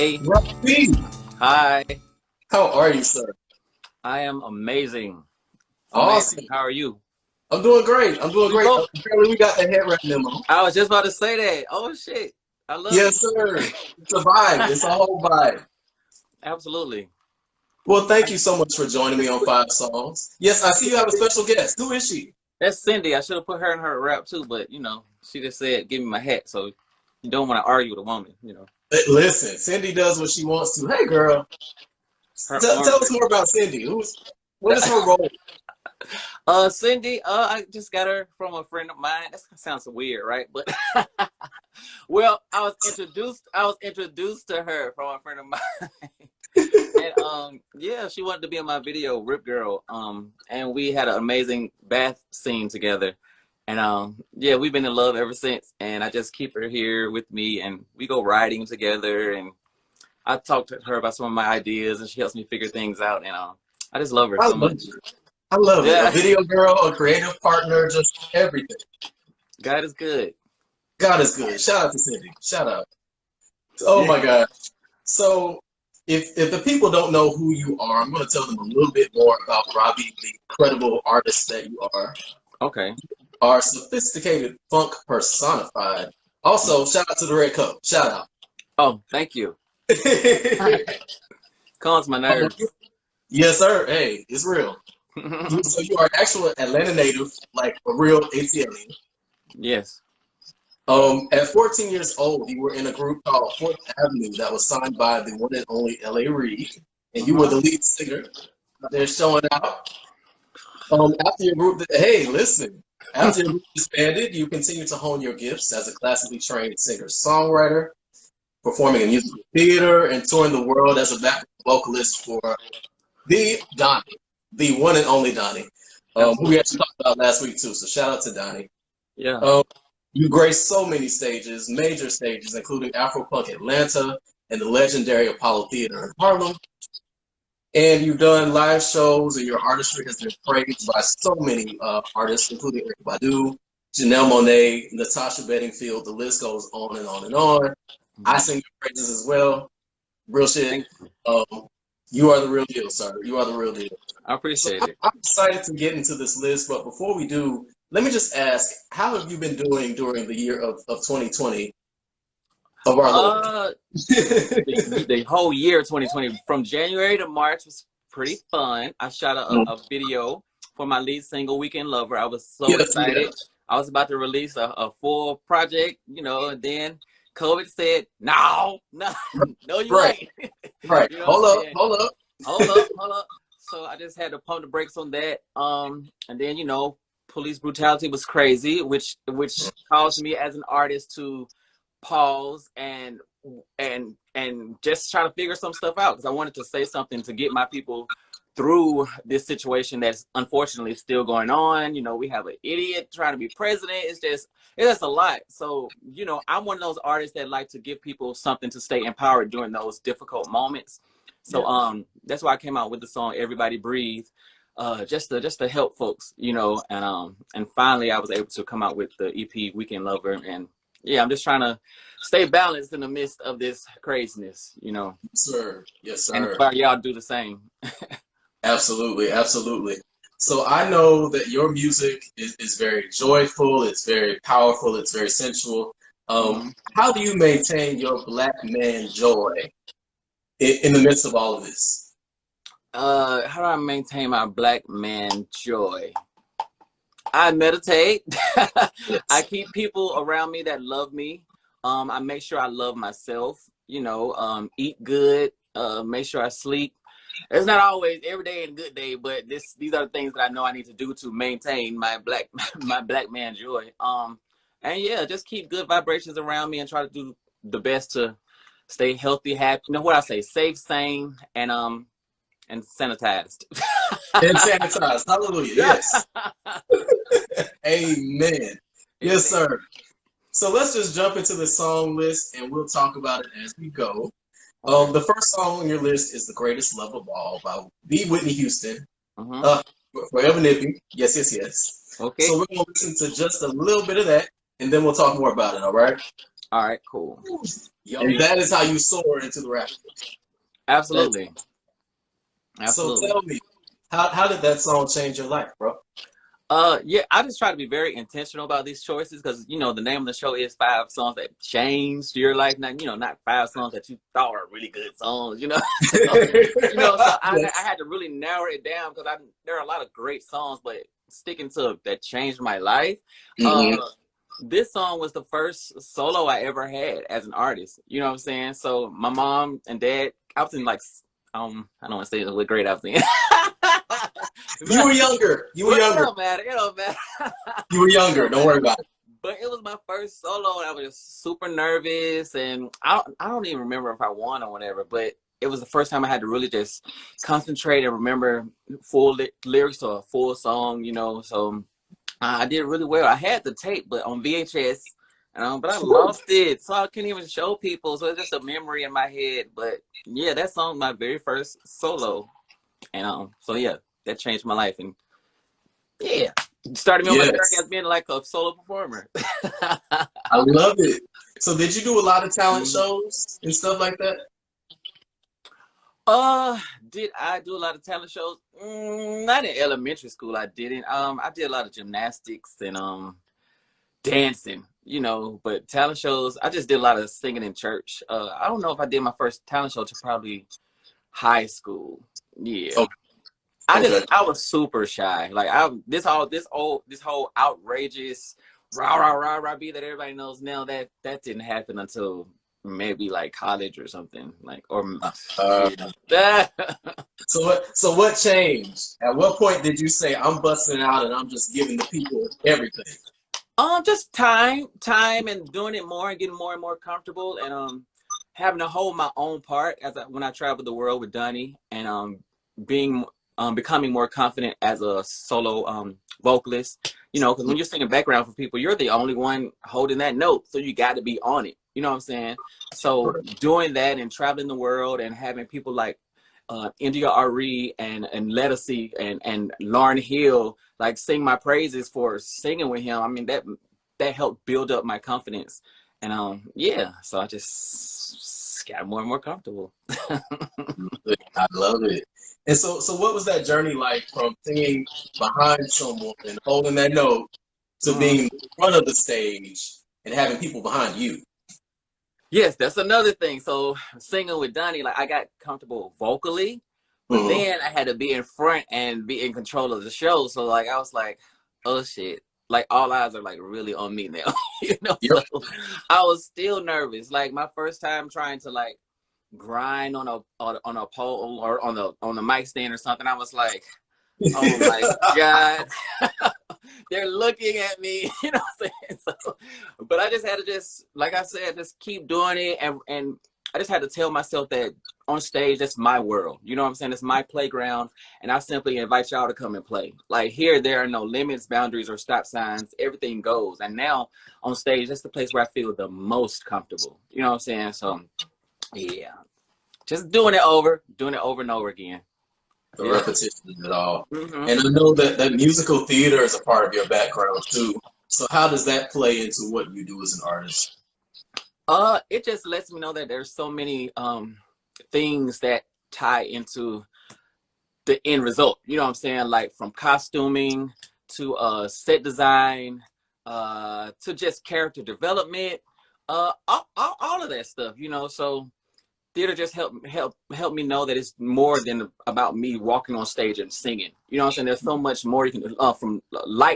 Hey, Rahbi, hi. how are you, sir? I am amazing. Amazing. Awesome. How are you? I'm doing great. I'm doing We great. both. Apparently, we got the head wrap memo. I was just about to say that. Oh shit. I love Yes, it. sir. It's a vibe. It's a whole vibe. Absolutely. Well, thank you so much for joining me on Five Songs. Yes, I see you have a special guest. Who is she? That's Cindy. I should have put her in her rap too, but she just said, "Give me my hat." So you don't want to argue with a woman. Listen, Cindy does what she wants to. Hey, girl. Her Tell arms us are. more about Cindy. What is her role? Cindy. I just got her from a friend of mine. That sounds weird, right? But well, I was introduced to her from a friend of mine. And yeah, she wanted to be in my video, Rip Girl. And we had an amazing bath scene together. And yeah, we've been in love ever since. And I just keep her here with me, and we go riding together. And I talk to her about some of my ideas, and she helps me figure things out. And I just love her I so love much. it. I love it. A Yeah, video girl, a creative partner, just everything. God is good. God is good. Shout out to Cindy. Shout out. Oh Yeah. my God. So, if the people don't know who you are, I'm going to tell them a little bit more about Rahbi, the incredible artist that you Okay. are sophisticated funk personified. Also, shout out to the Red Cup. Shout Oh, thank you. out. Calms my Um, nerves. yes, sir. Hey, it's real. So you are an actual Atlanta native, like a real ATLian. Yes. At 14 years old, you were in a group called Fourth Avenue that was signed by the one and only L.A. Reid, and you were Uh-huh. the lead singer. They're showing out. After your group, hey, listen. After your group disbanded, you continued to hone your gifts as a classically trained singer-songwriter, performing in musical theater, and touring the world as a backup vocalist for the Donnie, the one and only Donnie, who we Absolutely. actually talked about last week too. So shout out to Donnie. Yeah. Um, you graced so many stages, major stages, including Afropunk Atlanta and the legendary Apollo Theater in Harlem. And you've done live shows, and your artistry has been praised by so many artists, including Eric Badu, Janelle Monáe, Natasha Bedingfield. The list goes on and on and on. I Mhm. sing your praises as well. Real shit. Thank you. Um, you are the real deal, sir. You are the real deal. I So appreciate it. I'm excited to get into this list, but before we do, let me just ask, how have you been doing during the year of 2020 of our Lord? Uh, the whole year 2020, from January to March, was pretty fun. I shot a video for my lead single, Weekend Lover. I was so Yes, yes. excited. I was about to release a full project, and then COVID said, no, no, no, you Right, ain't. right. You know what I'm Hold up, saying? hold up. Hold up. So I just had to pump the brakes on that. And then, police brutality was crazy, which caused me as an artist to pause and just try to figure some stuff out, because I wanted to say something to get my people through this situation that's unfortunately still going on. We have an idiot trying to be president. It's just a lot. So, I'm one of those artists that like to give people something to stay empowered during those difficult moments. So Yeah. that's why I came out with the song Everybody Breathe, just to help folks, and finally I was able to come out with the EP Weekend Lover. And yeah, I'm just trying to stay balanced in the midst of this craziness. Sir. Yes, And sir. inspire y'all to do the same. Absolutely, absolutely. So I know that your music is very joyful, it's very powerful, it's very sensual. Mhm. How do you maintain your black man joy in the midst of all of this? How do I maintain my black man joy? I meditate. I Yes. keep people around me that love me. I make sure I love myself, eat good, make sure I sleep. It's not always every day and good day, but these are the things that I know I need to do to maintain my black my black man joy. And yeah, just keep good vibrations around me and try to do the best to stay healthy, happy. You know what I say? Safe, sane, and sanitized. And sanitize. Hallelujah. Yes. Amen. Yes, Amen. sir. So let's just jump into the song list and we'll talk about it as we go. Okay. The first song on your list is The Greatest Love of All by the Whitney Houston. Uh-huh. Uh, Forever Nippy. Yes, yes, yes. So Okay. we're going to listen to just a little bit of that and then we'll talk more about it, all right? All right, cool. And that is how you soar into the rap. Absolutely. So Absolutely. tell me, how did that song change your life, bro? Yeah, I just try to be very intentional about these choices because you know the name of the show is 5 songs that changed your life. Not not 5 songs that you thought were really good songs. So I had to really narrow it down because there are a lot of great songs, but sticking to that changed my life. Mm-hmm. This song was the first solo I ever had as an artist. You know what I'm saying? So my mom and dad, I was in like I don't want to say what grade I was in. You were younger. You were But it younger. don't matter. It don't matter. You were It younger. don't Don't matter. worry about it. But it was my first solo, and I was super nervous, and I don't even remember if I won or whatever. But it was the first time I had to really just concentrate and remember full lyrics to a full song. So I did really well. I had the tape, but on VHS. But I lost it, so I couldn't even show people. So it's just a memory in my head. But yeah, that song my very first solo, and so yeah, that changed my life, and yeah, started me on my journey Yes, as being like a solo performer. I love it. So did you do a lot of talent Mhm. shows and stuff like that? Uh, did I do a lot of talent shows? Not in elementary school. I didn't. I did a lot of gymnastics and dancing. But talent shows, I just did a lot of singing in church. I don't know if I did my first talent show to probably high school. Yeah. Okay. Okay. I was super shy. Like this whole outrageous rah rah rah rah be that everybody knows now that didn't happen until maybe like college or something. Like or Uh, yeah. so what changed? At what point did you say I'm busting out and I'm just giving the people everything? Just time and doing it more and getting more and more comfortable and having to hold my own part when I traveled the world with Donnie and being becoming more confident as a solo vocalist. Because when you're singing background for people, you're the only one holding that note, so you got to be on it. You know what I'm saying? So doing that and traveling the world and having people like India Ari and Lettucey and Lauryn Hill like sing my praises for singing with him. I mean that helped build up my confidence, and yeah, so I just got more and more comfortable. I love it. And so what was that journey like from singing behind someone and holding that note to Mhm. being in front of the stage and having people behind you? Yes, that's another thing. So singing with Donnie, like I got comfortable vocally, but Mm-hmm. then I had to be in front and be in control of the show. So like I was like, oh shit. Like all eyes are like really on me now. Yep. So I was still nervous. Like my first time trying to like grind on a pole or on the mic stand or something. I was like, oh my God. They're looking at me, you know what I'm saying? So, but I just had to like I said, just keep doing it. And I just had to tell myself that on stage, that's my world. You know what I'm saying? It's my playground. And I simply invite y'all to come and play. Like here, there are no limits, boundaries, or stop signs. Everything goes. And now on stage, that's the place where I feel the most comfortable. You know what I'm saying? So yeah, just doing it over and over again. The Yeah. repetition of it all. Mm-hmm. And I know that musical theater is a part of your background too. So how does that play into what you do as an artist? It just lets me know that there's so many things that tie into the end result. You know what I'm saying? Like from costuming to set design, to just character development, all of that stuff. So theater just help me know that it's more than about me walking on stage and singing. You know what I'm saying? There's so much more you can do, from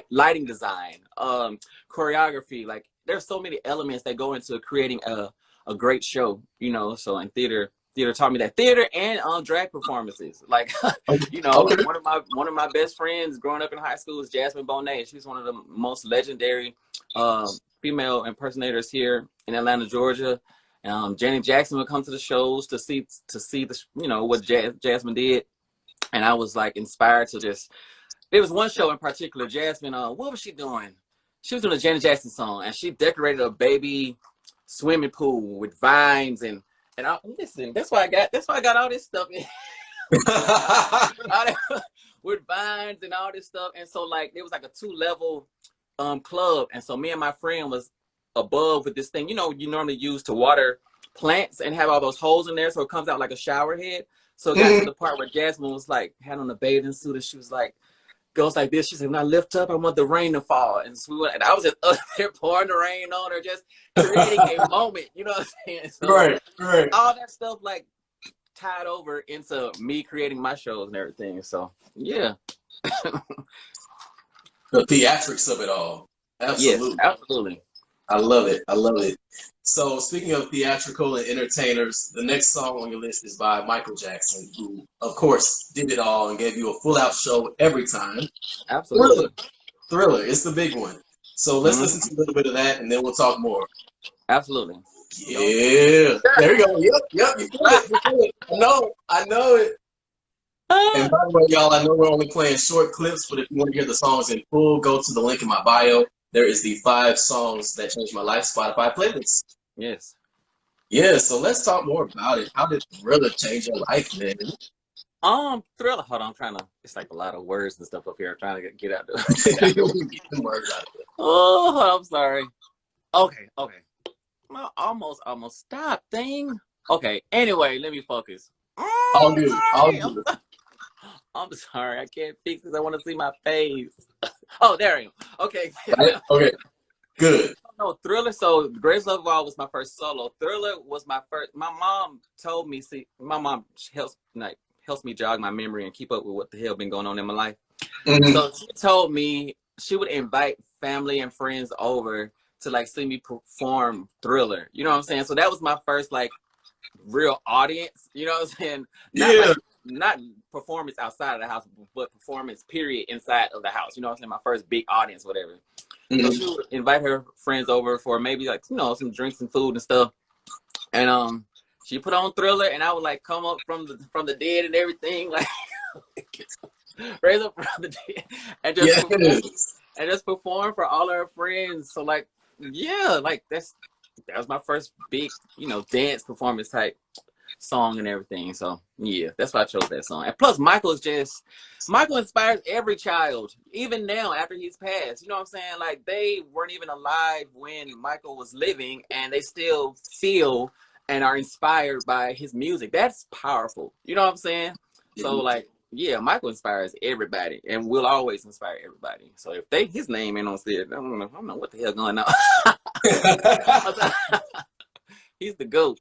lighting design, choreography. Like there's so many elements that go into creating a great show. So in theater taught me that theater and drag performances. Like Okay. one of my best friends growing up in high school is Jasmine Bonet. She's one of the most legendary female impersonators here in Atlanta, Georgia. Janet Jackson would come to the shows to see the what Jasmine did, and I was like inspired to just. There was one show in particular, Jasmine. What was she doing? She was doing a Janet Jackson song, and she decorated a baby swimming pool with vines and listen. That's why I got all this stuff in. With vines and all this stuff, and so like it was like a 2-level club, and so me and my friend was above with this thing, you know, you normally use to water plants and have all those holes in there so it comes out like a shower head. So it got to the part where Jasmine was like, had on a bathing suit and she was like, goes like this. She said, when I lift up, I want the rain to fall. And so and I was just up there pouring the rain on her, just creating a moment, you know what I'm saying? So Right, right. all that stuff like tied over into me creating my shows and everything. So yeah. The theatrics of it all. Absolutely. Yes, absolutely. I love it. I love it. So speaking of theatrical and entertainers, the next song on your list is by Michael Jackson, who, of course, did it all and gave you a full-out show every time. Absolutely. Thriller. It's the big one. So let's listen to a little bit of that, and then we'll talk more. Absolutely. Yeah. There you go. Yep. You feel it. You feel it. I know it. And by the way, y'all, I know we're only playing short clips, but if you want to hear the songs in full, go to the link in my bio. There is the 5 songs that changed my life Spotify playlist. Yes. Yeah, so let's talk more about it. How did Thriller change your life, man? Thriller. Hold on, I'm trying to. It's like a lot of words and stuff up here. I'm trying to get out there. Get the words out of it. Oh, I'm sorry. Okay. Well, almost stop thing. Okay. Anyway, let me focus. All good. I'm sorry. I can't fix this. I want to see my face. Oh, there I am. Okay. Okay. Good. No, Thriller. So, Greatest Love of All was my first solo. Thriller was my first. My mom told me. See, my mom helps me jog my memory and keep up with what the hell been going on in my life. So she told me she would invite family and friends over to like see me perform Thriller. You know what I'm saying? So that was my first like real audience. You know what I'm saying? Not performance outside of the house, but performance period inside of the house. You know what I'm saying? My first big audience, whatever. So she would invite her friends over for maybe like, you know, some drinks and food and stuff. And she put on Thriller, and I would like come up from the dead and everything, like raise up from the dead, and just perform for all her friends. So like, yeah, like that was my first big, you know, dance performance type song and everything. So yeah, that's why I chose that song. And plus Michael inspires every child, even now after he's passed. You know what I'm saying? Like they weren't even alive when Michael was living, and they still feel and are inspired by his music. That's powerful. You know what I'm saying? So like, yeah, Michael inspires everybody and will always inspire everybody. So if his name ain't on stage, I don't know what the hell going on. He's the GOAT.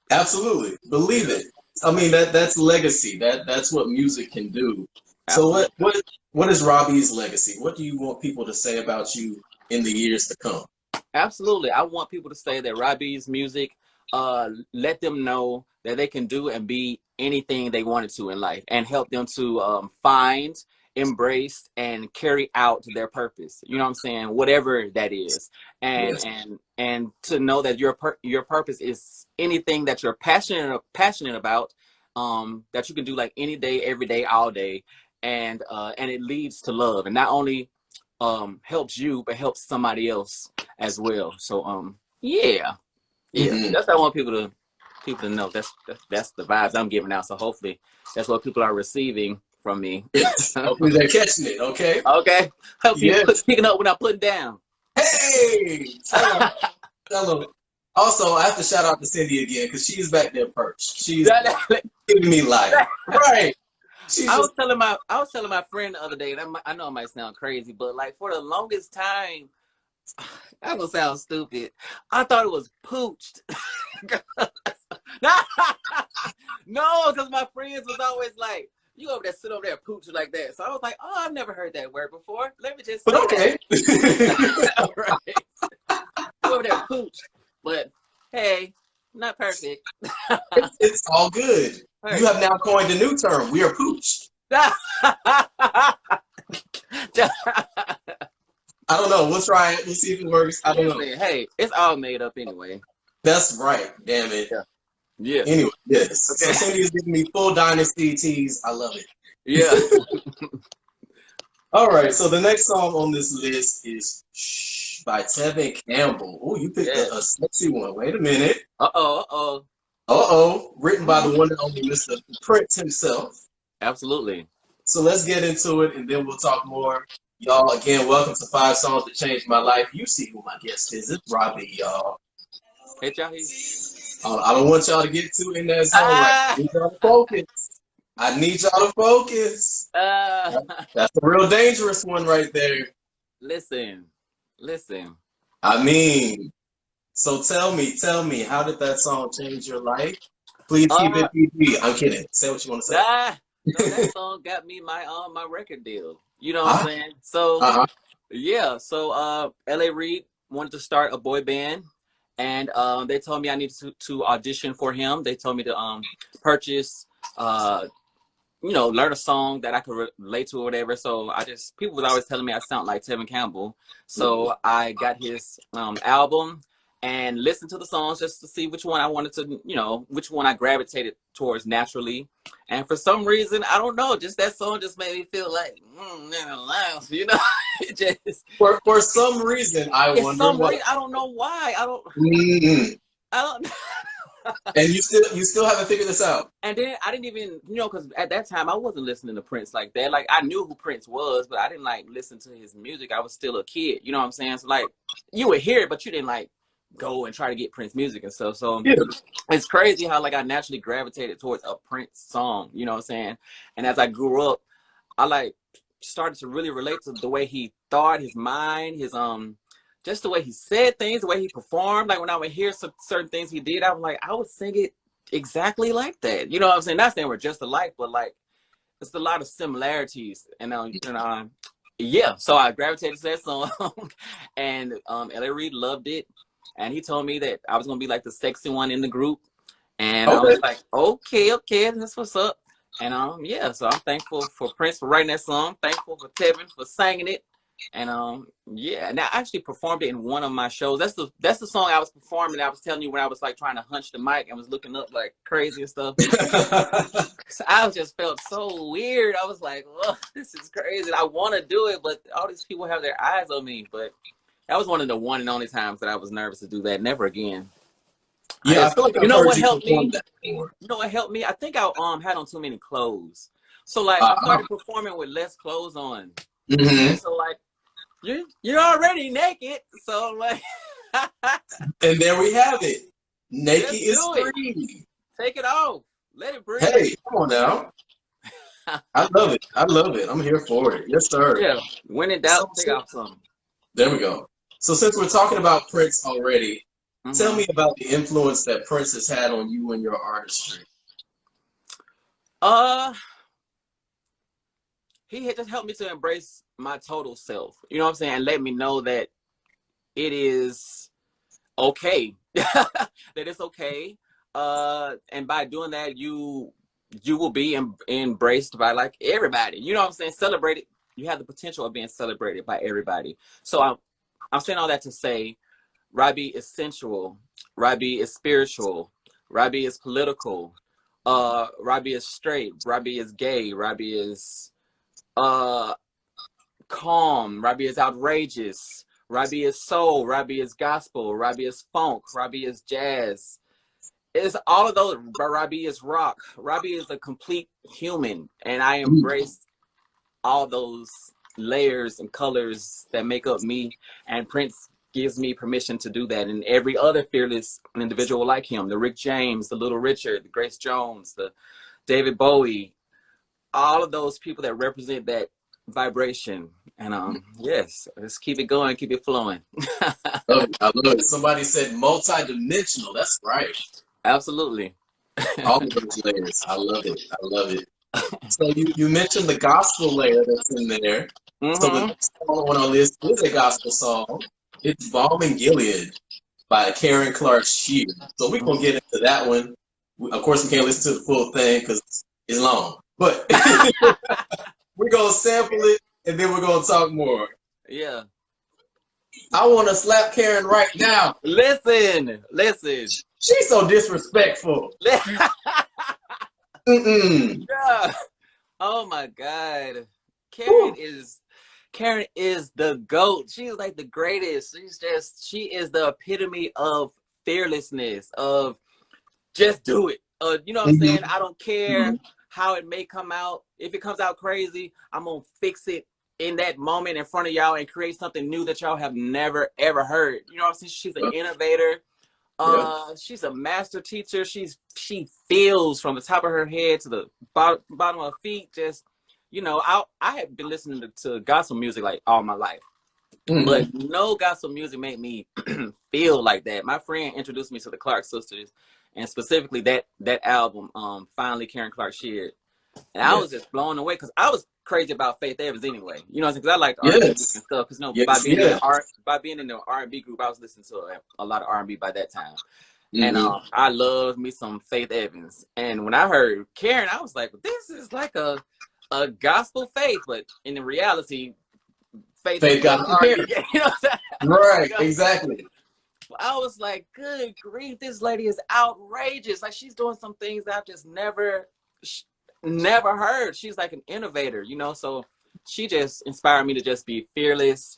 Absolutely. Believe it. I mean, that's legacy. That's what music can do. Absolutely. So what is Rahbi's legacy? What do you want people to say about you in the years to come? Absolutely. I want people to say that Rahbi's music let them know that they can do and be anything they wanted to in life, and help them to find, embrace, and carry out their purpose. You know what I'm saying? Whatever that is. And to know that your purpose is anything that you're passionate about, that you can do like any day, every day, all day, and it leads to love, and not only helps you but helps somebody else as well. So yeah. That's what I want people to know. That's the vibes I'm giving out. So hopefully that's what people are receiving from me. Hopefully they're catching it. Okay. Hope you picking up when I put down. Hey, tell them. Also, I have to shout out to Cindy again because she's back there perched. She's giving me life. Right. I was telling my friend the other day, and I know it might sound crazy, but like for the longest time, that gonna sound stupid, I thought it was pooched. No, because my friends was always like, you over there sit over there pooch like that. So I was like, oh, I've never heard that word before. Let me just say that. Right. You over there pooch. But hey, not perfect. It's all good. You have now coined a new term. We are pooched. I don't know. We'll try it. We'll see if it works. I don't know. Hey, it's all made up anyway. That's right. Damn it. Yeah. Anyway, yes. Okay. So Cindy is giving me full Dynasty teas. I love it. Yeah. All right. So the next song on this list is Shh by Tevin Campbell. Oh, you picked a sexy one. Wait a minute. Uh-oh. Written by the one and only Mr. Prince himself. Absolutely. So let's get into it, and then we'll talk more. Y'all, again, welcome to Five Songs That Changed My Life. You see who my guest is. It's Rahbi, y'all. Hey, Jahi. I don't want y'all to get too in that zone. Like, I Ah, need y'all to focus. I need y'all to focus. uh, That's a real dangerous one right there. listen, listen. I mean, so tell me, how did that song change your life? Please keep Uh, it PG. I'm kidding. Say what you want to say. no, that song got me my record deal. You know what I'm Uh-huh. saying? So Uh-huh. yeah, so L.A. Reid wanted to start a boy band, and they told me I needed to audition for him. They told me to purchase uh learn a song that I could relate to or whatever. So people was always telling me I sound like Tevin Campbell. So I got his album and listened to the songs just to see which one I wanted to, which one I gravitated towards naturally. And for some reason, I don't know, just that song just made me feel like, it just, For some reason, I it's wonder some why. reason, I don't know why. Mm. I don't, And you still haven't figured this out. And then I didn't even, because at that time I wasn't listening to Prince like that. Like I knew who Prince was, but I didn't like listen to his music. I was still a kid, you know what I'm saying? So like you would hear it, but you didn't like go and try to get Prince music and stuff. So Yeah. it's crazy how like I naturally gravitated towards a Prince song, you know what I'm saying? And as I grew up, I like started to really relate to the way he thought, his mind, his just the way he said things, the way he performed. Like when I would hear some certain things he did, I was like, I would sing it exactly like that. You know what I'm saying? Not saying we're just alike, but like it's a lot of similarities. And yeah, so I gravitated to that song, and L.A. Reid loved it, and he told me that I was gonna be like the sexy one in the group, and I Okay. was like, okay, that's what's up. And yeah, so I'm thankful for Prince for writing that song. Thankful for Tevin for singing it. And yeah, and I actually performed it in one of my shows. That's the song I was performing. I was telling you when I was like trying to hunch the mic and was looking up like crazy and stuff. So I just felt so weird. I was like, "Whoa, this is crazy. I want to do it, but all these people have their eyes on me." But that was one of the one and only times that I was nervous to do that. Never again. Yeah, I feel like You I've know heard what you helped perform me? that before. You know what helped me? I think I had on too many clothes. So like I Uh-huh. started performing with less clothes on. Hmm. And so like you're already naked. So like And there we have it. Naked just is do it. free. Take it off. Let it breathe. Hey, come on now. I love it. I love it. I'm here for it. Yes, sir. Yeah. When in doubt, So, take off some. there we go. So since we're talking about Prince already, tell Mm-hmm. me about the influence that Prince has had on you and your artistry. Uh he had just helped me to embrace my total self. You know what I'm saying? And let me know that it is okay. That it's okay. And by doing that, you will be embraced by like everybody. You know what I'm saying? Celebrated. You have the potential of being celebrated by everybody. So I'm saying all that to say, Rahbi is sensual. Rahbi is spiritual. Rahbi is political. Rahbi is straight. Rahbi is gay. Rahbi is uh calm. Rahbi is outrageous. Rahbi is soul. Rahbi is gospel. Rahbi is funk. Rahbi is jazz. It's all of those. Rahbi is rock. Rahbi is a complete human, and I embrace all those layers and colors that make up me. And Prince gives me permission to do that. And every other fearless individual like him, the Rick James, the Little Richard, the Grace Jones, the David Bowie, all of those people that represent that vibration. And yes, let's keep it going, keep it flowing. Love it. I love it. Somebody said multi-dimensional. That's right. Absolutely. All of those layers. I love it. I love it. So you mentioned the gospel layer that's in there. So the Mm-hmm. next song on our list is a gospel song. It's Balm in Gilead by Karen Clark Sheard. So we're gonna get into that one. Of course, we can't listen to the full thing because it's long. But we're gonna sample it and then we're gonna talk more. Yeah. I wanna slap Karen right now. Listen. She's so disrespectful. Mm-mm. Yeah. Oh my God. Whew. Karen is the GOAT. She's like the greatest. She is the epitome of fearlessness, of just do it. You know what I'm Mhm. saying? I don't care how it may come out. If it comes out crazy, I'm gonna fix it in that moment in front of y'all and create something new that y'all have never ever heard. You know what I'm saying? She's an innovator. Yeah. She's a master teacher. She feels from the top of her head to the bottom of her feet. Just, you know, I have been listening to gospel music like all my life, but no gospel music made me feel like that. My friend introduced me to the Clark sisters, and specifically that album, Finally Karen Clark Sheard. And I was just blown away because I was crazy about Faith Evans anyway. You know, because I liked R&B and stuff. Because, you know, by being in the R&B group, I was listening to a lot of R&B by that time. And I loved me some Faith Evans. And when I heard Karen, I was like, this is like a gospel Faith. But in the reality, Faith got R&B. You know what I'm saying? Right, exactly. I was like, good grief, this lady is outrageous. Like, she's doing some things that I've just never heard. She's like an innovator, you know. So she just inspired me to just be fearless.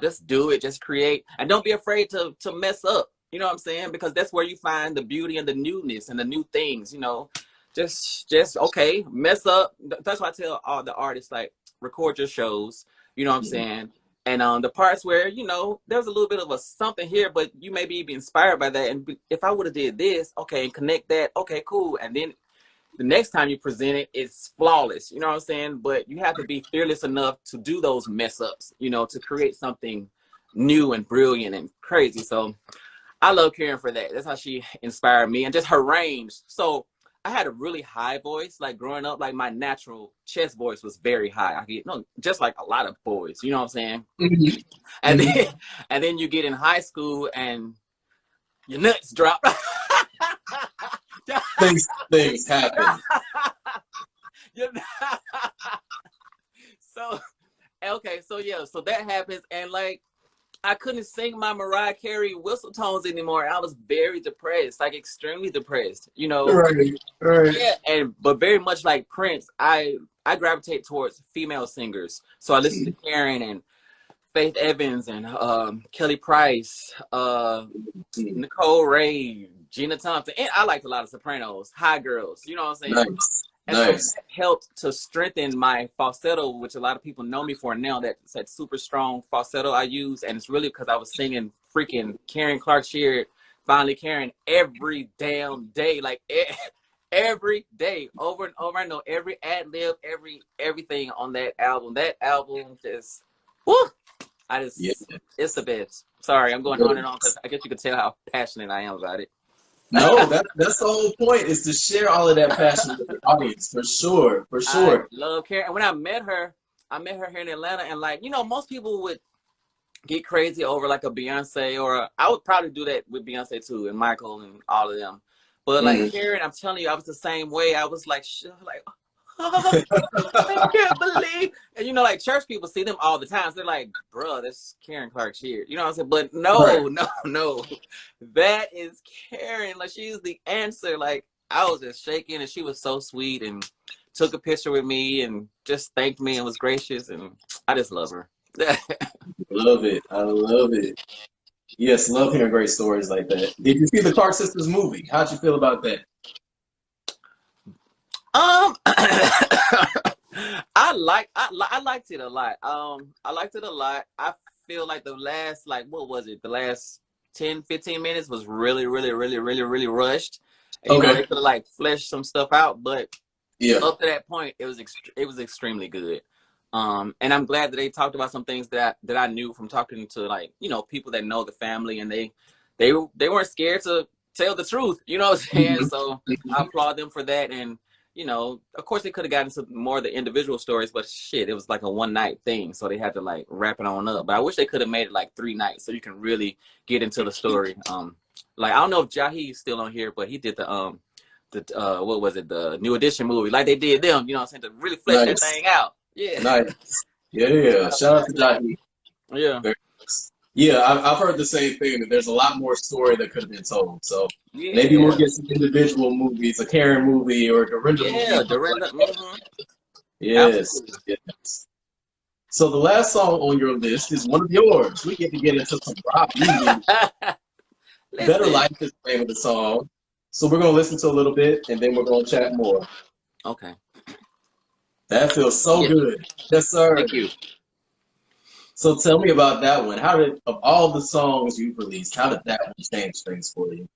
Just do it, just create, and don't be afraid to mess up. You know what I'm saying? Because that's where you find the beauty and the newness and the new things. You know, just okay, mess up. That's why I tell all the artists, like, record your shows. You know what I'm saying? And the parts where, you know, there's a little bit of a something here, but you may be inspired by that. And if I would have did this, okay, and connect that, okay, cool. And then the next time you present it, it's flawless. You know what I'm saying? But you have to be fearless enough to do those mess ups, you know, to create something new and brilliant and crazy. So I love Karen for that. That's how she inspired me, and just her range. So I had a really high voice, like growing up, like my natural chest voice was very high. I get, no, just like a lot of boys, you know what I'm saying? And then you get in high school and your nuts drop. Things happen. So okay, so yeah, so that happens, and like I couldn't sing my Mariah Carey whistle tones anymore. I was very depressed, like extremely depressed, you know. Right. Yeah, but very much like Prince, I gravitate towards female singers. So I listen to Karen and Faith Evans and Kelly Price, Nicole Reid, Gina Thompson, and I liked a lot of sopranos, high girls. You know what I'm saying? Nice. So that helped to strengthen my falsetto, which a lot of people know me for now. That's that super strong falsetto I use, and it's really because I was singing freaking Karen Clark Sheard, Finally Karen, every damn day, like every day, over and over. I know every ad lib, everything on that album. That album just, whoo! It's the best. Sorry, I'm going on and on because I guess you could tell how passionate I am about it. No, that's the whole point, is to share all of that passion with the audience, for sure. I love Karen. And when I met her here in Atlanta, and like, you know, most people would get crazy over like a Beyonce, or I would probably do that with Beyonce too, and Michael and all of them. But like Karen, I'm telling you, I was the same way. I was like, I can't believe. And you know, like church people see them all the time. So they're like, bro, that's Karen Clark Sheard. You know what I'm saying? But no. That is Karen. Like, she's the answer. Like, I was just shaking, and she was so sweet and took a picture with me and just thanked me and was gracious. And I just love her. Love it. I love it. Yes, love hearing great stories like that. Did you see the Clark Sisters movie? How'd you feel about that? I liked it a lot. I liked it a lot. I feel like the last, like, what was it? The last 10, 15 minutes was really rushed. And, you know, they could have like fleshed some stuff out, but up to that point, it was extremely good. And I'm glad that they talked about some things that I knew from talking to, like, you know, people that know the family, and they weren't scared to tell the truth. You know what I'm saying? So I applaud them for that. And you know, of course, they could have gotten into more of the individual stories, but shit, it was like a one night thing, so they had to like wrap it on up. But I wish they could have made it like 3 nights, so you can really get into the story. Like, I don't know if Jahi's still on here, but he did the what was it, the New Edition movie, like they did them. You know what I'm saying, to really flesh that thing out. Yeah. Nice. Yeah. Shout out to Jahi. Yeah. Yeah, I've heard the same thing, that there's a lot more story that could have been told. So maybe we'll get some individual movies, a Karen movie or a Dorinda movie. Yeah, Dorinda. Yes. So the last song on your list is one of yours. We get to get into some Rahbi. Better Life is the name of the song. So we're going to listen to a little bit, and then we're going to chat more. Okay. That feels so Yeah, good. Yes, sir. thank you. So tell me about that one. How did, of all the songs you've released, how did that one change things for you?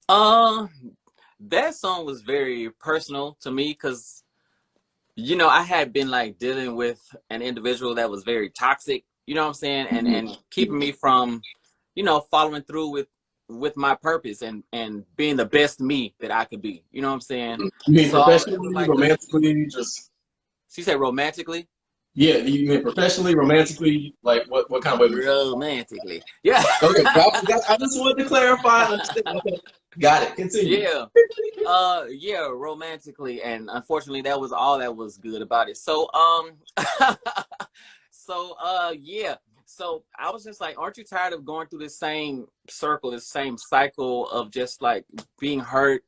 Uh, that song was very personal to me because I had been like dealing with an individual that was very toxic. You know what I'm saying, and keeping me from, following through with my purpose and being the best me that I could be. You know what I'm saying? You mean So it was professionally, like romantically, just she said romantically. yeah. You mean professionally, romantically, like what kind of way was it? Romantically, yeah. Okay, I just wanted to clarify. Understand. Okay, got it. Continue. Yeah. Yeah, romantically, and unfortunately that was all that was good about it. So yeah. So I was just like, aren't you tired of going through this same circle, this same cycle of just like being hurt,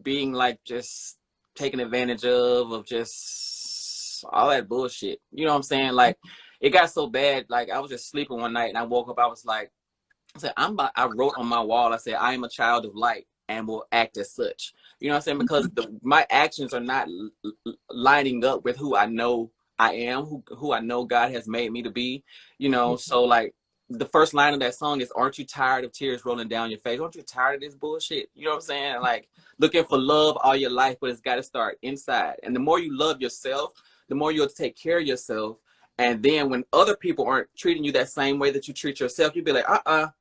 being like just taken advantage of just all that bullshit. You know what I'm saying? Like it got so bad, like I was just sleeping one night and I woke up, I was like, I wrote on my wall, I said, I am a child of light and will act as such. You know what I'm saying? Because my actions are not lining up with who I know I am, who I know God has made me to be. So like the first line of that song is, aren't you tired of tears rolling down your face? Aren't you tired of this bullshit? You know what I'm saying? Like looking for love all your life, but it's got to start inside. And the more you love yourself, the more you'll take care of yourself. And then when other people aren't treating you that same way that you treat yourself, you'll be like,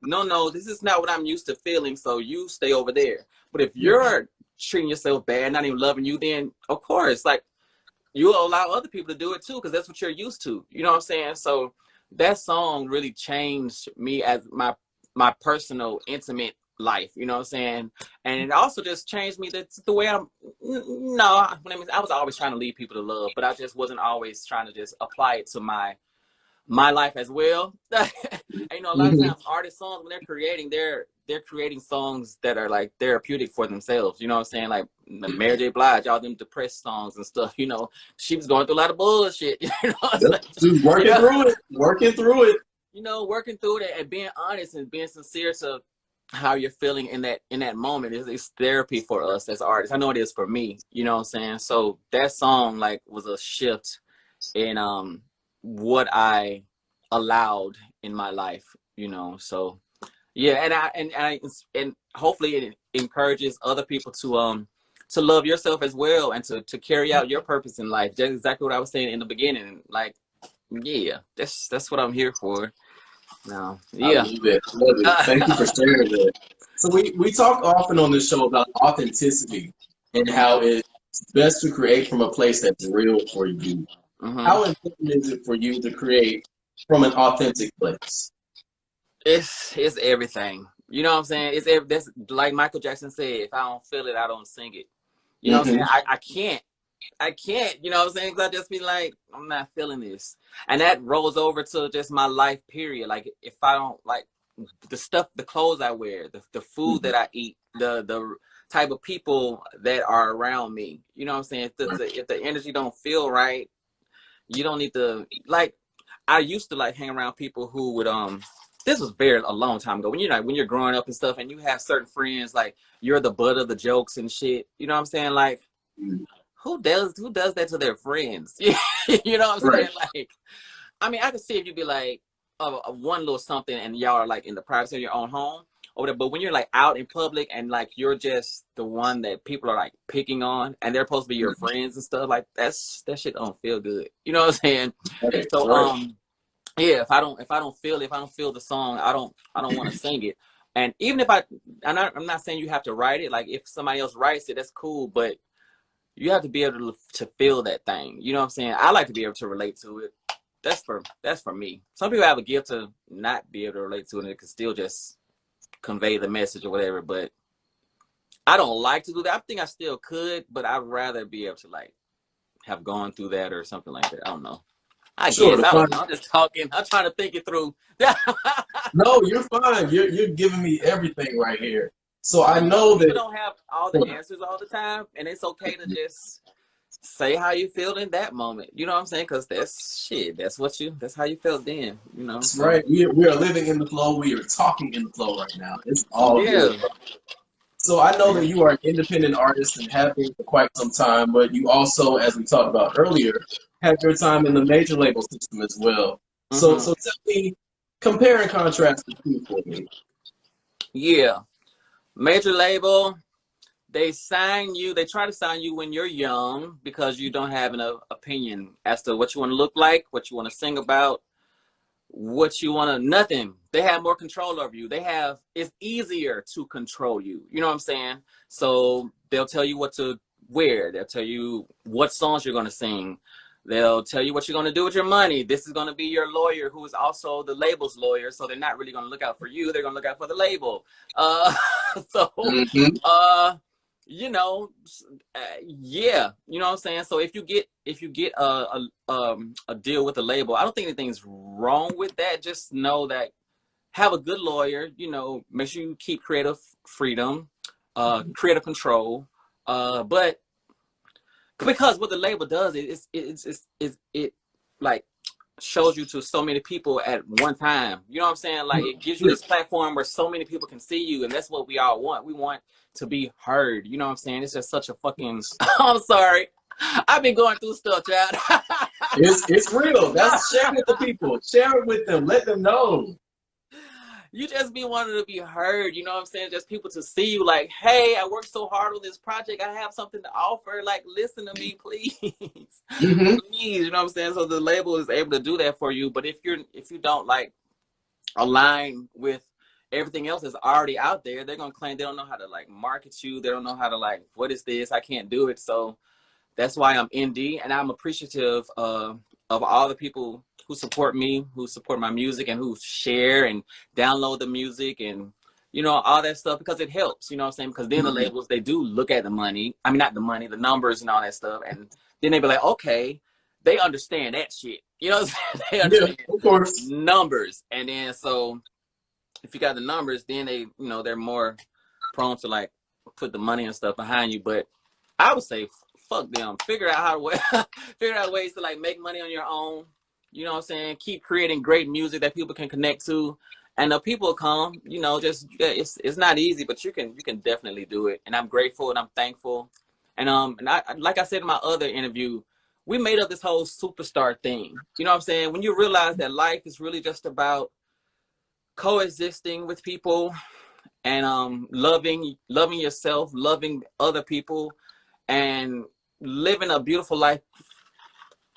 no, this is not what I'm used to feeling. So you stay over there. But if you're treating yourself bad, not even loving you, then of course, like you'll allow other people to do it too, because that's what you're used to. You know what I'm saying? So that song really changed me as my personal, intimate life. You know what I'm saying? And it also just changed me the way I'm. No, I was always trying to lead people to love, but I just wasn't always trying to just apply it to my life as well. And, a lot of Mhm. times artist songs, when they're creating, they're creating songs that are like therapeutic for themselves. You know what I'm saying? Like Mary J. Blige, all them depressed songs and stuff. She was going through a lot of bullshit. Yep. Just you working know, through it, working through it. working through it and being honest and being sincere to how you're feeling in that moment is therapy for us as artists. I know it is for me. You know what I'm saying? So that song like was a shift in what I allowed in my life. So yeah, and hopefully it encourages other people to love yourself as well and to carry out your purpose in life. Just exactly what I was saying in the beginning. Like, yeah, that's what I'm here for. Now, I yeah. love it. Love it. Thank you for sharing that. So we talk often on this show about authenticity and how it's best to create from a place that's real for you. hmm How important is it for you to create from an authentic place? It's everything. You know what I'm saying? That's like Michael Jackson said, if I don't feel it, I don't sing it. You know what I'm saying? Hmm. I can't, you know what I'm saying? Because I just be like, I'm not feeling this. And that rolls over to just my life period. Like if I don't like the stuff, the clothes I wear, the food that I eat, the type of people that are around me. You know what I'm saying? If the energy don't feel right, you don't need to like. I used to like hang around people who would this was a long time ago when you're growing up and stuff and you have certain friends like you're the butt of the jokes and shit. You know what I'm saying? Like who does that to their friends? You know what I'm Right. saying? Like, I mean, I could see if you'd be like one little something and y'all are like in the privacy of your own home or whatever. But when you're like out in public and like you're just the one that people are like picking on and they're supposed to be your friends and stuff, like that shit don't feel good. You know what I'm saying? Right. So Right. yeah, if I don't feel the song, I don't want to sing it. And even if I'm not saying you have to write it. Like if somebody else writes it, that's cool. But you have to be able to feel that thing. You know what I'm saying? I like to be able to relate to it. That's for me. Some people have a gift to not be able to relate to it and it can still just convey the message or whatever. But I don't like to do that. I think I still could, but I'd rather be able to like have gone through that or something like that. I don't know. I Sure. guess I don't know. I'm just talking. I'm trying to think it through. No, you're fine. You're giving me everything right here. So I know People that. don't have all the answers all the time, and it's okay to just say how you feel in that moment. You know what I'm saying? Because that's shit. That's how you felt then. That's So right. We are living in the flow. We are talking in the flow right now. It's all good. yeah. So I know that you are an independent artist and have been for quite some time, but you also, as we talked about earlier, had your time in the major label system as well. So tell me, compare and contrast the two for me. Yeah, major label. They sign you. They try to sign you when you're young because you don't have an opinion as to what you want to look like, what you want to sing about, what you want to. Nothing. They have more control over you. It's easier to control you. You know what I'm saying? So they'll tell you what to wear. They'll tell you what songs you're going to sing. They'll tell you what you're going to do with your money. This is going to be your lawyer, who is also the label's lawyer. So they're not really going to look out for you. They're going to look out for the label. So, Mm-hmm. uh, you know, yeah, you know what I'm saying. So if you get a deal with a label, I don't think anything's wrong with that. Just know that, have a good lawyer. You know, make sure you keep creative freedom, creative control, but because what the label does is it like shows you to so many people at one time. You know what I'm saying? Like, it gives you this platform where so many people can see you, and that's what we all want. We want to be heard. You know what I'm saying? It's just such a fucking I'm sorry. I've been going through stuff, child. It's real. That's share it with the people. Share it with them. Let them know. You just be wanting to be heard, you know what I'm saying? Just people to see you like, hey, I worked so hard on this project. I have something to offer. Like, listen to me, please. Mm-hmm. Please, you know what I'm saying? So the label is able to do that for you. But if you don't like align with everything else that's already out there, they're gonna claim they don't know how to like market you. They don't know how to like, what is this? I can't do it. So that's why I'm indie, and I'm appreciative of all the people who support me, who support my music, and who share and download the music, and you know, all that stuff, because it helps. You know what I'm saying? Because then the labels, they do look at the money. I mean, not the money, the numbers and all that stuff, and then they be like, okay, they understand that shit. You know what I'm saying? They Yeah, understand of course. numbers, and then so if you got the numbers, then they, you know, they're more prone to like put the money and stuff behind you. But I would say fuck them. Figure out how to figure out ways to like make money on your own. You know what I'm saying? Keep creating great music that people can connect to, and the people come. You know, just it's not easy, but you can definitely do it. And I'm grateful and I'm thankful. And I, like I said in my other interview, we made up this whole superstar thing. You know what I'm saying? When you realize that life is really just about coexisting with people, and loving yourself, loving other people, and living a beautiful life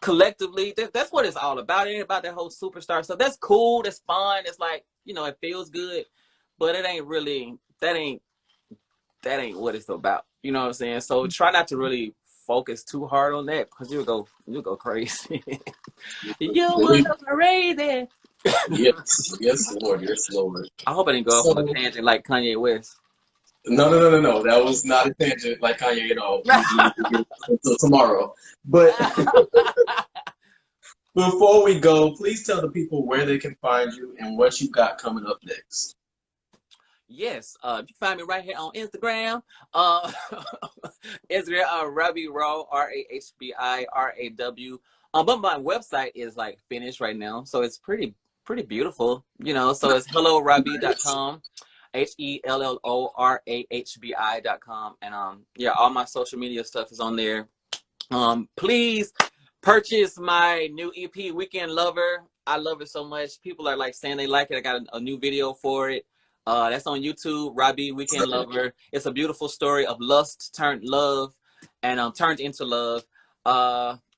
collectively. That's what it's all about. It ain't about that whole superstar stuff. That's cool, that's fun, it's like, you know, it feels good, but it ain't really, that ain't what it's about. You know what I'm saying? So try not to really focus too hard on that, because you'll go crazy. You will go crazy. Yes, Lord, yes, Lord. I hope I didn't go off on a So tangent like Kanye West. no. That was not a tangent like Kanye at all. We need to get until tomorrow. But before we go, please tell the people where they can find you and what you got coming up next. Yes, you can find me right here on Instagram. Uh, Israel Rahbi Raw, RAHBI RAW. But my website is like finished right now, so it's pretty beautiful. You know, so it's hellorahbi.com, HELLORAHBI.com, and yeah, all my social media stuff is on there. Please purchase my new EP, Weekend Lover. I love it so much. People are like saying they like it. I got a new video for it. That's on YouTube, Rahbi Weekend Lover. It's a beautiful story of lust turned love, and turned into love.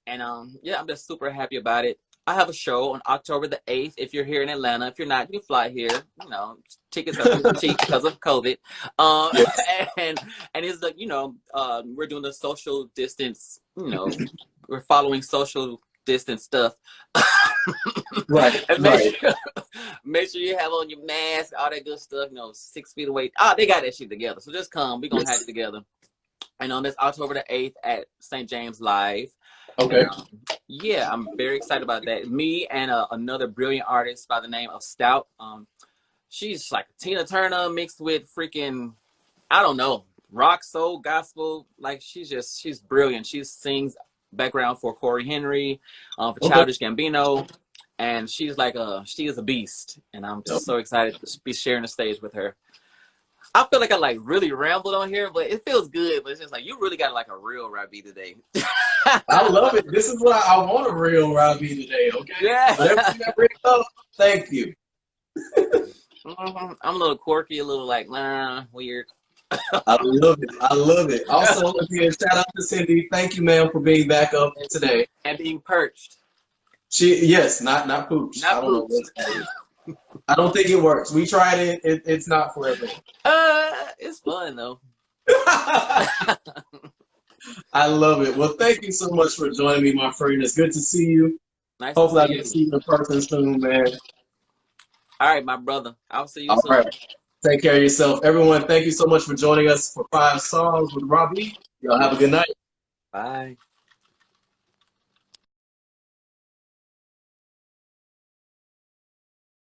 And yeah, I'm just super happy about it. I have a show on October the 8th. If you're here in Atlanta, if you're not, you can fly here. You know, tickets are cheap because of COVID. Um, Yes. and it's like, you know, we're doing the social distance. You know, we're following social distance stuff. Right, And right. make sure you have on your mask, all that good stuff. You know, 6 feet away. Oh, they got that shit together. So just come. We're gonna have Yes. it together. And on this October the 8th at St. James Live. Okay. And yeah, I'm very excited about that. Me and another brilliant artist by the name of Stout. She's like Tina Turner mixed with freaking, I don't know, rock, soul, gospel. Like, she's brilliant. She sings background for Corey Henry, for Okay. Childish Gambino, and she is a beast. And I'm just so excited to be sharing the stage with her. I feel like I like really rambled on here, but it feels good. But it's just like you really got like a real Rahbi today. I love it. This is why I want a real Rahbi today, okay? Yeah. But everything I bring up, thank you. I'm a little quirky, a little like weird. I love it. I love it. Also, again, shout out to Cindy. Thank you, ma'am, for being back up today. And being perched. Yes, not pooched. I Not don't know pooched. what. I don't think it works. We tried it. It's not for everyone. It's fun though. I love it. Well, thank you so much for joining me, my friend. It's good to see you. Nice Hopefully, I to can see see you. you in person soon, man. All right, my brother. I'll see you All soon. right. Take care of yourself. Everyone, thank you so much for joining us for 5 Songs with Rahbi. Y'all have a good night. Bye.